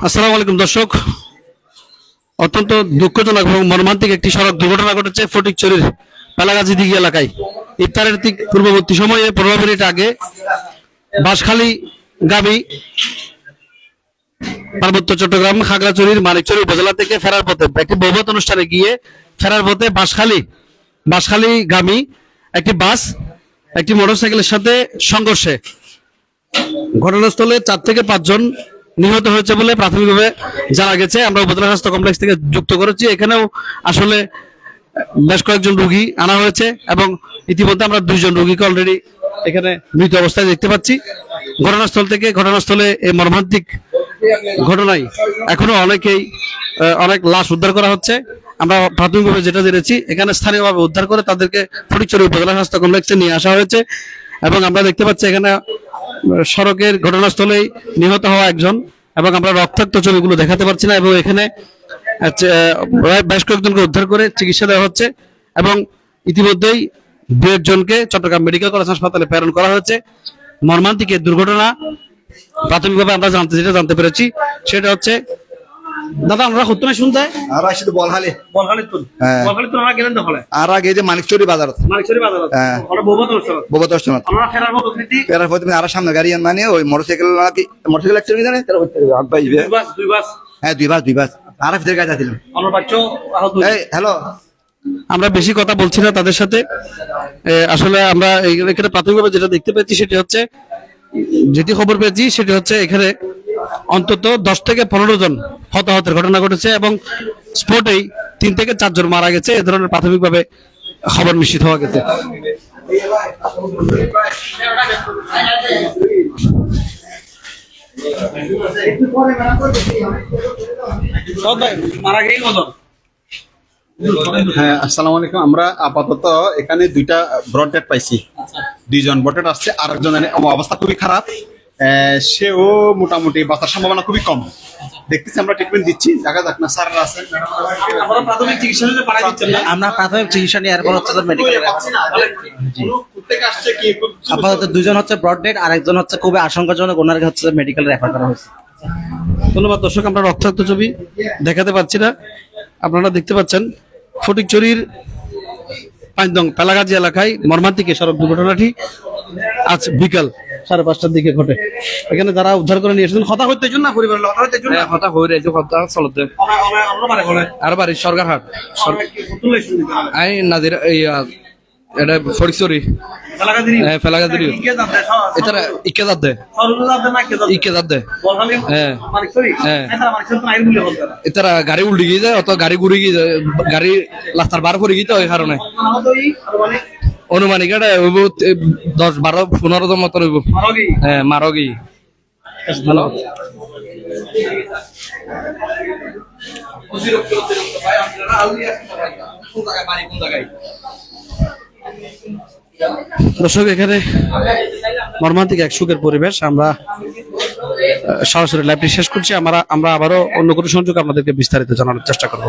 আসসালামু আলাইকুম দর্শক, অত্যন্ত দুঃখজনক এবং মর্মান্তিক একটি সড়ক দুর্ঘটনা ঘটেছে ফটিকছড়ির পেলাগাজী দিঘি এলাকায়। ইফতারের ঠিক পূর্ববর্তী সময়ে 15 মিনিট আগে বাঁশখালী গাবী পার্বত্য চট্টগ্রাম খাগড়াছড়ির মানিকছড়ি উপজেলা থেকে ফেরার পথে একটি বৌভাত অনুষ্ঠানে গিয়ে ফেরার পথে বাঁশখালী গামী একটি বাস একটি মোটরসাইকেলের সাথে সংঘর্ষে ঘটনাস্থলে 4 থেকে 5 জন নিহত হয়েছে বলে প্রাথমিকভাবে জানা গেছে। আমরা উপজেলা স্বাস্থ্য কমপ্লেক্স থেকে যুক্ত করেছি। এখানেও আসলে বেশ কয়েকজন রোগী আনা হয়েছে এবং ইতিমধ্যে আমরা 2 জন রোগীকে অলরেডি এখানে মৃত অবস্থায় দেখতে পাচ্ছি। ঘটনাস্থলে এই মর্মান্তিক ঘটনায় এখনো অনেক লাশ উদ্ধার করা হচ্ছে। আমরা প্রাথমিকভাবে যেটা জেনেছি, এখানে স্থানীয়ভাবে উদ্ধার করে তাদেরকে ফটিকছড়ি উপজেলা স্বাস্থ্য কমপ্লেক্সে নিয়ে আসা হয়েছে এবং আমরা দেখতে পাচ্ছি এখানে সড়কের ঘটনাস্থলেই নিহত হওয়া একজন এবং আমরা রক্তাক্ত ছবিগুলো দেখাতে পারছি না এবং এখানে বেশ কয়েকজনকে উদ্ধার করে চিকিৎসা দেওয়া হচ্ছে এবং ইতিমধ্যেই 2 জনকে চট্টগ্রাম মেডিকেল কলেজ হাসপাতালে প্রেরণ করা হয়েছে। মর্মান্তিক এই দুর্ঘটনা প্রাথমিকভাবে আমরা যেটা জানতে পেরেছি সেটা হচ্ছে, দাদা আমরা কত না শুনতে আর আসলে বলহালি তো আমরা গেলেন দখলে আর আগে যে মানিকচুরি বাজার ওটা বহুত দর্শন আমরা ফেরার পথ ফেরার পথে আর সামনে গাড়ি মানে ওই মোটরসাইকেল অ্যাক্সিডেন্ট জানে তার আগ পাইবে দুই বাস হ্যাঁ দুই বাস আর ভিতরে গাড়ি ছিল আমরা বাচ্চা আহত। এই হ্যালো, আমরা বেশি কথা বলছি না তাদের সাথে। আসলে আমরা এখানে প্রাথমিকভাবে যেটা দেখতে পেয়েছি যেটি খবর পেয়েছি সেটি হচ্ছে এখানে অন্তত 10 থেকে 15 জন হতাহতের ঘটনা ঘটেছে এবং স্পটেই 3 থেকে 4 জন মারা গেছে। এ ধরনের প্রাথমিকভাবে খবর নিশ্চিত হওয়া গেছে। হ্যাঁ, আসসালামু আলাইকুম। আমরা আপাতত এখানে 2টা ব্রড ডেড পাইছি। 2 জন ব্রড ডেড আসছে, আর একজনের অবস্থা খুবই খারাপ। সেও মোটামুটি বাঁচার সম্ভাবনা খুবই কম। দেখতেছি আমরা ট্রিটমেন্ট দিচ্ছি, দেখা যাক না স্যাররা আছেন। আমরা প্রাথমিক চিকিৎসা নিয়ে এরপর হচ্ছে মেডিকেল। আপাতত 2 জন হচ্ছে ব্রড ডেড, আর একজন হচ্ছে খুবই আশঙ্কাজনক, ওনাকে হচ্ছে মেডিকেল রেফার করা হয়েছে। ধন্যবাদ দর্শক, আমরা রক্তাক্ত ছবি দেখাতে পারছি না। আপনারা দেখতে পাচ্ছেন ফটিকছড়ির 5 নং পেলাগাজী এলাকায় মর্মান্তিক সড়ক দুর্ঘটনাটি আজ বিকাল 5:30টার দিকে ঘটে। এখানে যারা উদ্ধার করে নিয়ে এসেছেন কথা হইতে না পরিবারের কথা হয়ে রয়েছে, কথা চলতে আর বাড়ি সরকারহাট আই নাজির এটা ফটিকছড়ি ফেলাগাজী এটারা ইকে যাচ্ছে হ্যাঁ এটারা গাড়ি উল্টে গিয়ে যায়, অত গাড়ি ঘুরে গিয়ে যায়, গাড়ি রাস্তার বার করে গিয়ে ওই কারণে অনুমানিক 10-12-15 জন মতো রইব। হ্যাঁ মারগি। দর্শক, এখানে মর্মান্তিক এক সুখের পরিবেশ। আমরা সরাসরি লাইভটি শেষ করছি। আমরা আবারও অন্য কোনো সংযোগ আপনাদেরকে বিস্তারিত জানানোর চেষ্টা করব।